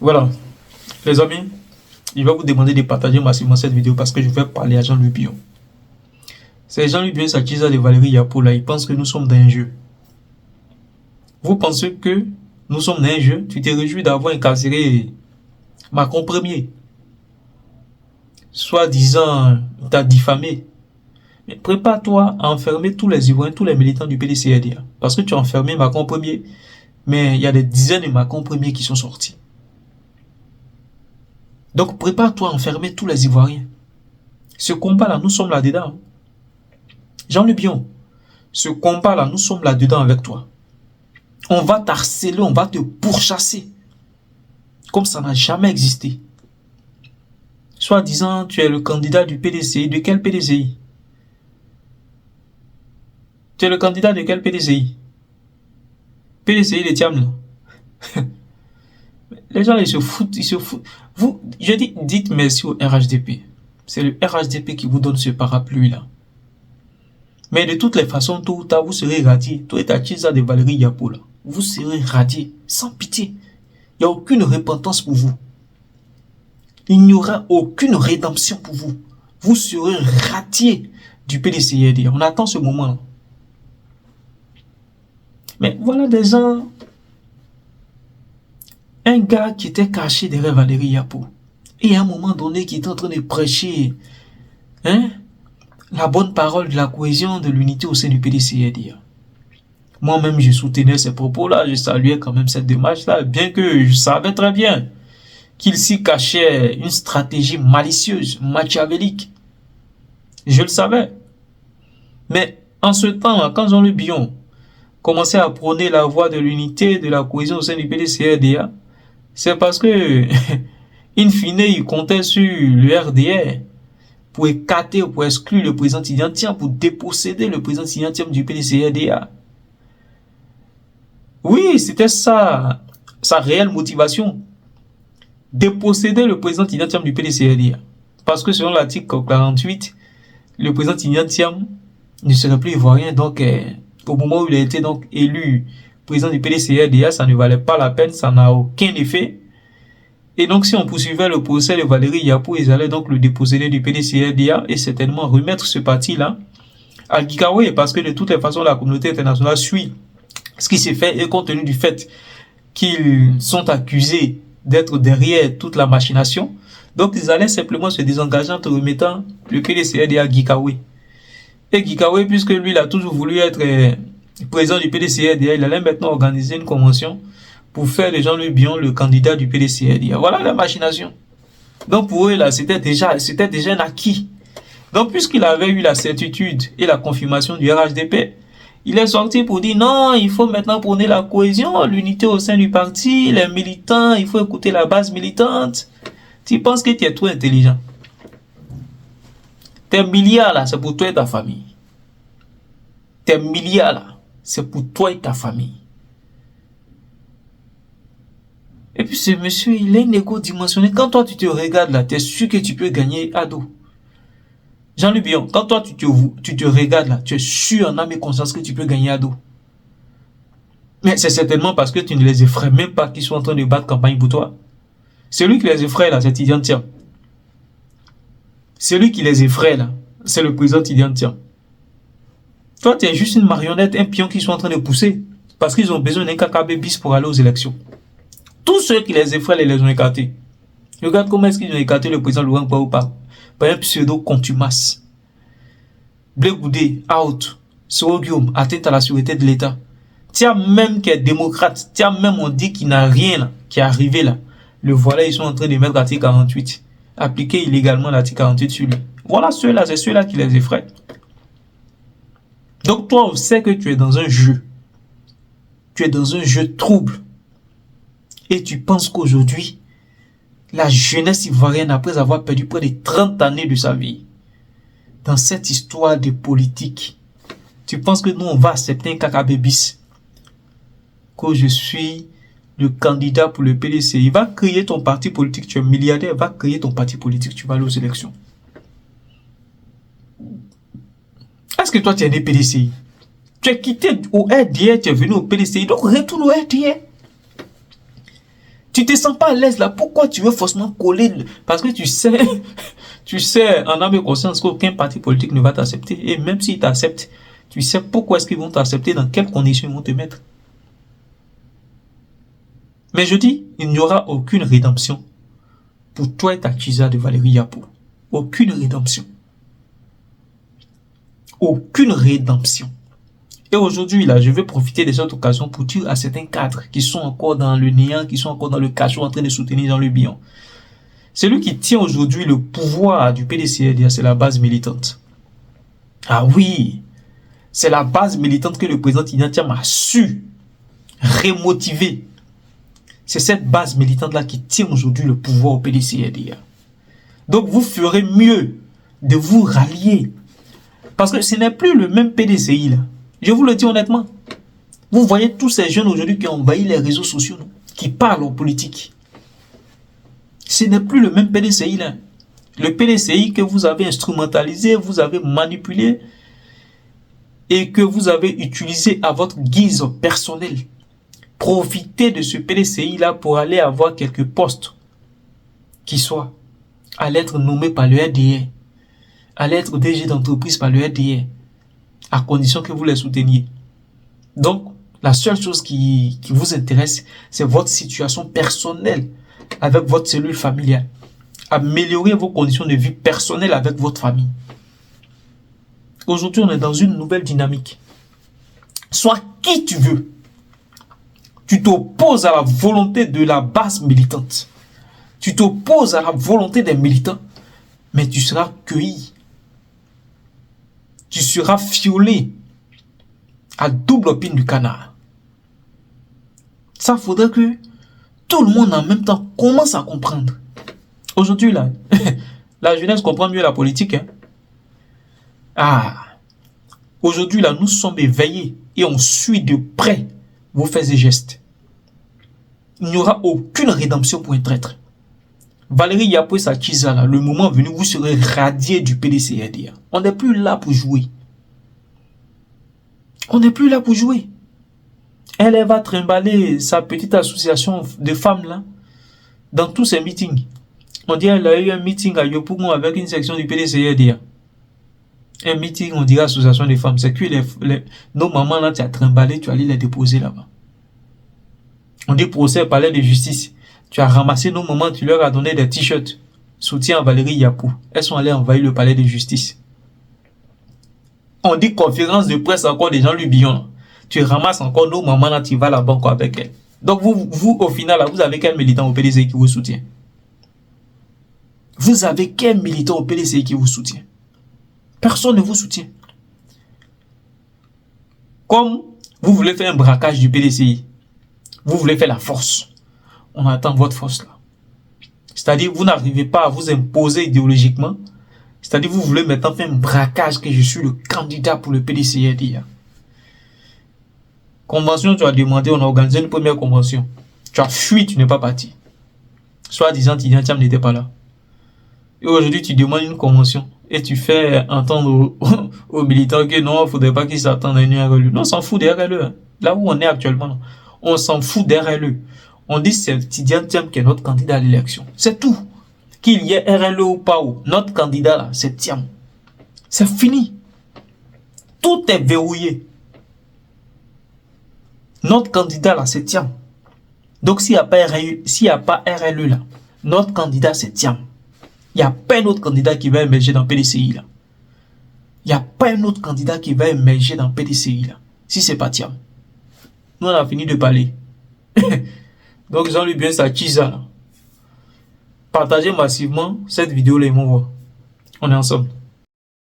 Voilà, les amis, je vais vous demander de partager massivement cette vidéo parce que je vais parler à Jean-Louis Bion. C'est Jean-Louis Bion, Sakisa de Valérie Yapo là, ils pensent que nous sommes dans un jeu. Vous pensez que nous sommes dans un jeu? Tu t'es réjoui d'avoir incarcéré Macron Premier. Soi-disant, t'as diffamé. Mais prépare-toi à enfermer tous les Ivoiriens, tous les militants du PDCRDA. Parce que tu as enfermé Macron Premier, mais il y a des dizaines de Macron Premier qui sont sortis. Donc prépare-toi à enfermer tous les Ivoiriens. Ce combat-là, nous sommes là-dedans. Jean-Louis Bion, ce combat-là, nous sommes là-dedans avec toi. On va t'harceler, on va te pourchasser. Comme ça n'a jamais existé. Soit disant, tu es le candidat du PDCI. De quel PDCI? Tu es le candidat de quel PDCI? PDCI de Tiam, là. Les gens, ils se foutent, Vous, je dis, dites merci au RHDP. C'est le RHDP qui vous donne ce parapluie-là. Mais de toutes les façons, tôt ou tard, vous serez radiés. Toi et ta Tchiza de Valérie Yapo, là. Vous serez radiés, sans pitié. Il n'y a aucune repentance pour vous. Il n'y aura aucune rédemption pour vous. Vous serez radiés du PDCRD. On attend ce moment-là. Mais voilà des gens... Un gars qui était caché derrière Valérie Yapo. Et à un moment donné, qui était en train de prêcher la bonne parole de la cohésion, de l'unité au sein du PDCRD. Moi-même, je soutenais ces propos-là. Je saluais quand même cette démarche-là. Bien que je savais très bien qu'il s'y cachait une stratégie malicieuse, machiavélique. Je le savais. Mais en ce temps-là, quand Jean-Louis Bion commençait à prôner la voie de l'unité, de la cohésion au sein du PDCRDA, c'est parce que, in fine, il comptait sur le RDR pour écarter, pour exclure le président Tidjantien, pour déposséder le président Tidjantien du PDCRDA. Oui, c'était ça, sa réelle motivation. Déposséder le président Tidjantien du PDCRDA. Parce que selon l'article 48, le président Tidjantien ne serait plus ivoirien, donc au moment où il a été donc élu président du PDCRDA, ça ne valait pas la peine, ça n'a aucun effet. Et donc si on poursuivait le procès de Valérie Yapo, ils allaient donc le déposséder du PDCRDA et certainement remettre ce parti-là à Gikawe, parce que de toutes les façons, la communauté internationale suit ce qui s'est fait, et compte tenu du fait qu'ils sont accusés d'être derrière toute la machination, donc ils allaient simplement se désengager en remettant le PDCRDA à Gikawe. Et Gikawe, puisque lui, il a toujours voulu être président du PDCRDA, il allait maintenant organiser une convention pour faire de Jean-Louis Bion le candidat du PDCRDA. Voilà la machination. Donc pour eux, là, c'était déjà un acquis. Donc puisqu'il avait eu la certitude et la confirmation du RHDP, il est sorti pour dire non, il faut maintenant prôner la cohésion, l'unité au sein du parti, les militants, il faut écouter la base militante. Tu penses que tu es trop intelligent? Tes milliards là, c'est pour toi et ta famille. Tes milliards là, c'est pour toi et ta famille. Et puis ce monsieur, il est une égo dimensionné. Quand toi tu te regardes là, tu es sûr que tu peux gagner à dos. Jean-Louis Bion, quand toi tu te regardes là, tu es sûr en âme et conscience que tu peux gagner à dos. Mais c'est certainement parce que tu ne les effraies même pas qu'ils sont en train de battre campagne pour toi. Celui qui les effraie là, c'est Tidjantien. Celui qui les effraie là, c'est le président Tidjantien. Toi, tu es juste une marionnette, un pion qu'ils sont en train de pousser. Parce qu'ils ont besoin d'un KKB bis pour aller aux élections. Tous ceux qui les effraient, les ont écartés. Regarde comment est-ce qu'ils ont écarté le président Laurent Gbagbo par un pseudo contumace. Blé Goudé, out. Sorogium, atteinte à la sûreté de l'État. Tiens même qui est démocrate, tiens même on dit qu'il n'a rien là, qui est arrivé là. Le voilà, ils sont en train de mettre l'article 48. Appliquer illégalement l'article 48 sur lui. Voilà ceux-là, c'est ceux-là qui les effraient. Donc toi, on sait que tu es dans un jeu. Tu es dans un jeu trouble. Et tu penses qu'aujourd'hui, la jeunesse ivoirienne, après avoir perdu près de 30 années de sa vie, dans cette histoire de politique, tu penses que nous, on va accepter un KKB-bis, que je suis le candidat pour le PDC. Il va créer ton parti politique, tu es milliardaire, il va créer ton parti politique, tu vas aller aux élections. Est-ce que toi, tu es né PDCI? Tu es quitté au RDR, tu es venu au PDCI, donc retourne au RDR. Tu te sens pas à l'aise là. Pourquoi tu veux forcément coller? Parce que tu sais, tu sais en âme et conscience qu'aucun parti politique ne va t'accepter. Et même s'ils t'acceptent, tu sais pourquoi est-ce qu'ils vont t'accepter, dans quelles conditions ils vont te mettre. Mais je dis, il n'y aura aucune rédemption pour toi et ta Chiza de Valérie Yapo. Aucune rédemption. Aucune rédemption. Et aujourd'hui, là, je vais profiter de cette occasion pour dire à certains cadres qui sont encore dans le néant, qui sont encore dans le cachot en train de soutenir Jean-Luc Billon. Celui qui tient aujourd'hui le pouvoir du PDCRDA, c'est la base militante. Ah oui, c'est la base militante que le président Tidjane Thiam a su remotiver. C'est cette base militante-là qui tient aujourd'hui le pouvoir au PDCRDA. Donc vous ferez mieux de vous rallier. Parce que ce n'est plus le même PDCI là. Je vous le dis honnêtement. Vous voyez tous ces jeunes aujourd'hui qui ont envahi les réseaux sociaux, non, qui parlent en politique. Ce n'est plus le même PDCI là. Le PDCI que vous avez instrumentalisé, vous avez manipulé et que vous avez utilisé à votre guise personnelle. Profitez de ce PDCI là pour aller avoir quelques postes qui soient à l'être nommé par le RDR, à l'être DG d'entreprise par le RDR, à condition que vous les souteniez. Donc, la seule chose qui vous intéresse, c'est votre situation personnelle avec votre cellule familiale. Améliorer vos conditions de vie personnelles avec votre famille. Aujourd'hui, on est dans une nouvelle dynamique. Sois qui tu veux. Tu t'opposes à la volonté de la base militante. Tu t'opposes à la volonté des militants, mais tu seras cueilli. Tu seras fiolé à double pine du canard. Ça faudrait que tout le monde en même temps commence à comprendre. Aujourd'hui, là, la jeunesse comprend mieux la politique. Aujourd'hui, là, nous sommes éveillés et on suit de près vos faits et gestes. Il n'y aura aucune rédemption pour un traître. Valérie Yapo et sa Chiza, là, le moment venu, vous serez radiés du PDCRDA. On n'est plus là pour jouer. On n'est plus là pour jouer. Elle va trimballer sa petite association de femmes là dans tous ses meetings. On dit qu'elle a eu un meeting à Yopougon avec une section du PDCRDA. Un meeting, on dirait association des femmes. C'est que nos mamans là, tu as trimballé, tu allais les déposer là-bas. On dit procès palais de justice. Tu as ramassé nos mamans, tu leur as donné des t-shirts. Soutien à Valérie Yapo. Elles sont allées envahir le palais de justice. On dit conférence de presse encore des Jean-Luc Billon. Tu ramasses encore nos mamans là, tu vas là-bas encore avec elles. Donc vous au final, là, vous avez quel militant au PDC qui vous soutient? Vous avez quel militant au PDC qui vous soutient? Personne ne vous soutient. Comme vous voulez faire un braquage du PDCI, vous voulez faire la force. On attend votre force là. C'est-à-dire, vous n'arrivez pas à vous imposer idéologiquement. C'est-à-dire, vous voulez maintenant faire un braquage que je suis le candidat pour le PDCRDA. Convention, tu as demandé, on a organisé une première convention. Tu as fui, tu n'es pas parti. Soit disant, Tidjane Thiam n'était pas là. Et aujourd'hui, tu demandes une convention. Et tu fais entendre aux militants que non, il ne faudrait pas qu'ils s'attendent à une RLE. Non, on s'en fout des RLE. Là où on est actuellement, on s'en fout des RLE. On dit que c'est Tidjane Thiam qui est notre candidat à l'élection. C'est tout. Qu'il y ait RLE ou pas, notre candidat là, c'est Thiam. C'est fini. Tout est verrouillé. Notre candidat là, c'est Thiam. Donc s'il n'y a pas RLE là, notre candidat c'est Thiam. Il n'y a pas un autre candidat qui va émerger dans PDCI là. Il n'y a pas un autre candidat qui va émerger dans PDCI là. Si c'est pas Thiam. Nous on a fini de parler. Donc Jean-Luc Billon sa Chiza là. Partagez massivement cette vidéo là et on voit. On est ensemble.